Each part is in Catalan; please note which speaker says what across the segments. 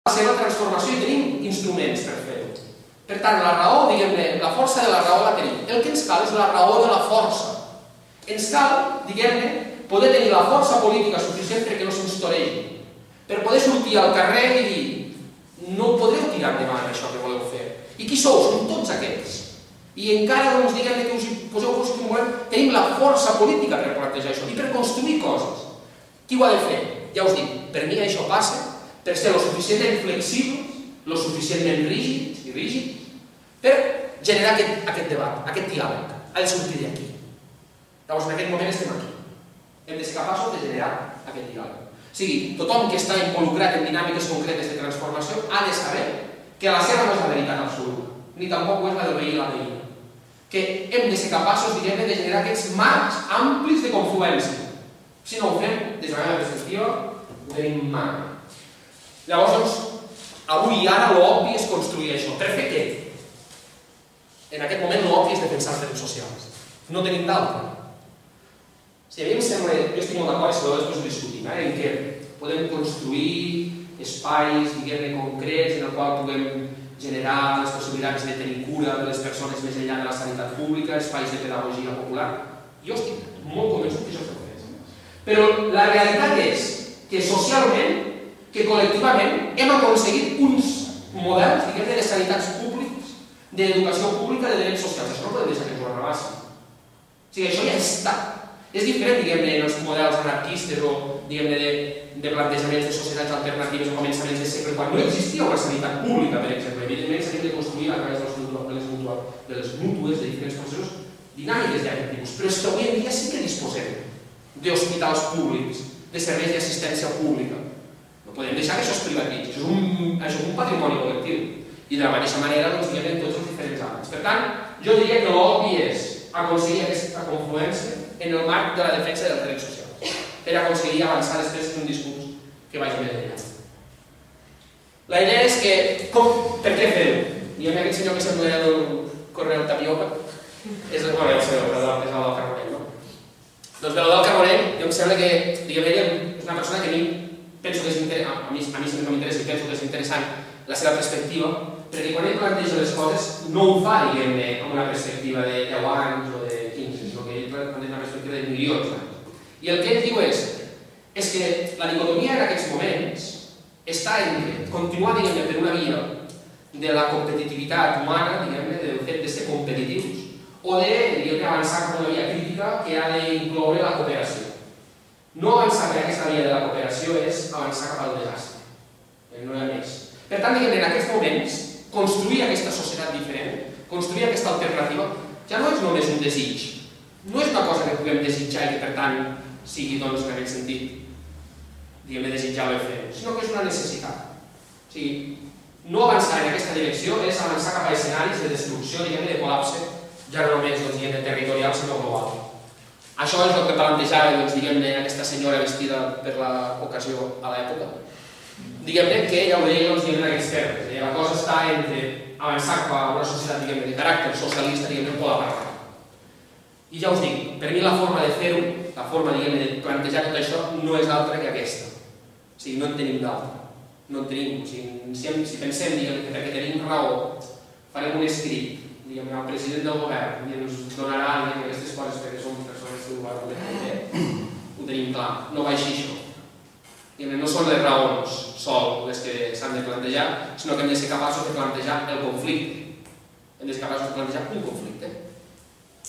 Speaker 1: la seva transformació i tenim instruments per fer-ho. Per tant, la raó, diguem-ne, la força de la raó la tenim. El que ens cal és la raó de la força. Ens cal, diguem-ne, poder tenir la força política suficient perquè no se'ns toregi. Per poder sortir al carrer i dir no podreu tirar endavant això que voleu fer. I qui sou? Som tots aquests. I encara, doncs, diguem-ne que us hi poseu coses que volem, tenim la força política per plantejar això i per construir coses. Qui ho ha de fer? Ja us dic, per mi això passa per ser lo suficientment flexibles, lo suficientment rígids i rígids, per generar aquest debat, aquest diàleg. Ha de sortir d'aquí. Llavors, en aquest moment estem aquí. Hem de ser capaços de generar aquest diàleg. O sigui, tothom que està involucrat en dinàmiques concretes de transformació ha de saber que la seva no és la veritat absoluta, ni tampoc ho és la del veí i la veïna. Que hem de ser capaços, diguem-ne, de generar aquests marcs amplis de confluència. Si no ho fem, des de la meva perspectiva, ho tenim mal. Llavors, doncs, avui i ara l'obvi és construir això. Per fer què? En aquest moment l'obvi és defensar els drets socials. No tenim d'altre. Si a mi em sembla, jo estic molt d'acord, si després ho discutim, en què podem construir espais, diguem-ne, concrets, en el qual puguem generar les possibilitats de tenir cura de les persones més enllà de la sanitat pública, espais de pedagogia popular. Jo estic molt convençut que això es pot fer. Però la realitat és que socialment, que col·lectivament hem aconseguit uns models, diguem-ne, de sanitats públics, d'educació pública, de drets socials. Això no podem deixar que ens ho arrabassi. O sigui, això ja està. És diferent, diguem-ne, en els models anarquistes o, diguem-ne, de plantejaments de societats alternatives o començaments de segle, quan no existia una sanitat pública, per exemple. Evidentment, s'havia de construir a través de les mútues, de diferents processos dinàmiques d'aquest tipus. Però és que avui en dia sí que disposem d'hospitals públics, de serveis d'assistència pública. No podem deixar que això es privatitzi. Això és un patrimoni col·lectiu. I de la mateixa manera, doncs, diguem-ne, en tots els diferents àmbits. Per tant, jo diria que l'obvi és aconseguir aquesta confluència en el marc de la defensa dels drets socials, per aconseguir avançar després en un discurs que vagi més enllà. La idea és que, per què fer-ho? Diguem-ne, aquest senyor que sembla el Correu Tapioca, és el del Carbonell, no? Doncs bé, el del Carbonell, jo em sembla que, diguem-ne, és una persona que a mi penso que és interessant, a mi sempre no m'interessa i penso que és interessant la seva perspectiva, perquè quan ell planteja les coses no ho fa, diguem-ne, amb una perspectiva de 10 anys o de 15, sinó que ell planteja una perspectiva de milions d'anys. I el que ell diu és que la dicotomia en aquests moments està entre continuar, diguem-ne, per una via de la competitivitat humana, diguem-ne, del fet de ser competitius, o de, diguem-ne, avançar cap a una via crítica que ha d'incloure la cooperació. No avançar per aquesta via de la cooperació és avançar cap al desastre. No hi ha més. Per tant, diguem-ne, en aquests moments, construir aquesta societat diferent, construir aquesta alternativa, ja no és només un desig. No és una cosa que puguem desitjar i que, per tant, sigui, doncs, en aquest sentit, diguem-ne, desitjar-ho i fer-ho, sinó que és una necessitat. O sigui, no avançar en aquesta direcció és avançar cap a escenaris de destrucció, diguem-ne, de col·lapse, ja no només, doncs, diguem-ne, territorial, sinó global. Això és el que plantejava, doncs, diguem-ne, aquesta senyora vestida per l'ocasió a l'època. Diguem-ne que ja ho deia, doncs, diguem-ne, en aquests termes. La cosa està entre avançar cap a una societat, diguem-ne, de caràcter socialista, diguem-ne, un poc apartat. I ja us dic, per mi la forma de fer-ho, la forma, diguem-ne, de plantejar tot això, no és altra que aquesta. O sigui, no en tenim d'altra. No en tenim. O sigui, si pensem, diguem-ne, que perquè tenim raó, farem un escrit, diguem-ne, al president del govern, i ens donarà, diguem-ne, aquestes coses perquè som persones del govern, ho tenim clar. No va així això. No són les raons sol les que s'han de plantejar, sinó que hem de ser capaços de plantejar el conflicte. Hem de ser capaços de plantejar un conflicte.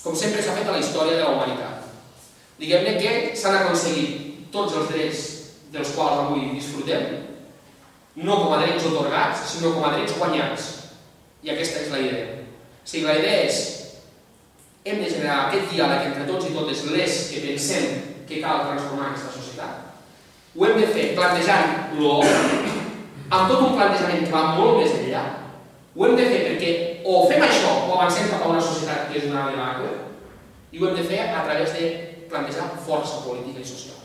Speaker 1: Com sempre s'ha fet a la història de la humanitat. Diguem-ne que s'han aconseguit tots els drets dels quals avui disfrutem, no com a drets otorgats, sinó com a drets guanyats. I aquesta és la idea. O sigui, la idea és hem de generar aquest diàleg entre tots i totes les que pensem que cal transformar aquesta societat. Ho hem de fer plantejant-lo amb tot un plantejament que va molt més enllà. Ho hem de fer perquè o fem això o avancem cap a una societat que és una debacle, i ho hem de fer a través de plantejar força política i social.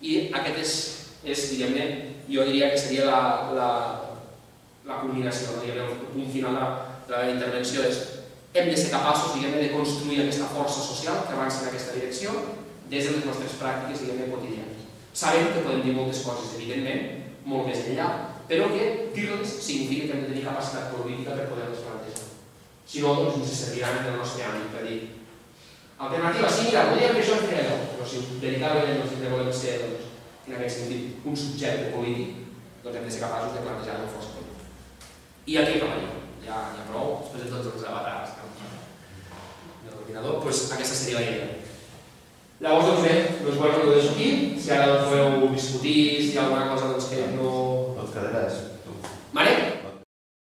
Speaker 1: I aquest és, diguem-ne, jo diria que seria la culminació, el punt final de la intervenció és hem de ser capaços, diguem-ne, de construir aquesta força social que avança en aquesta direcció des de les nostres pràctiques, diguem-ne, quotidianes. Sabem que podem dir moltes coses, evidentment, molt més enllà, però que dir-les significa que hem de tenir capacitat política per poder-les plantejar. Si no, doncs ens serviran en el nostre àmbit per dir alternativa, sí, mira, volíem que això ens feia allò, però si veritablement no volem ser, en aquest sentit, un subjecte polític, doncs hem de ser capaços de plantejar una força política. I aquí acabaríem. Ja prou, després de tots els avatars de l'ordinador, doncs aquesta seria la idea. Llavors, doncs bé, bueno, ho deixo aquí. Si ara voleu discutir, si hi ha alguna cosa que no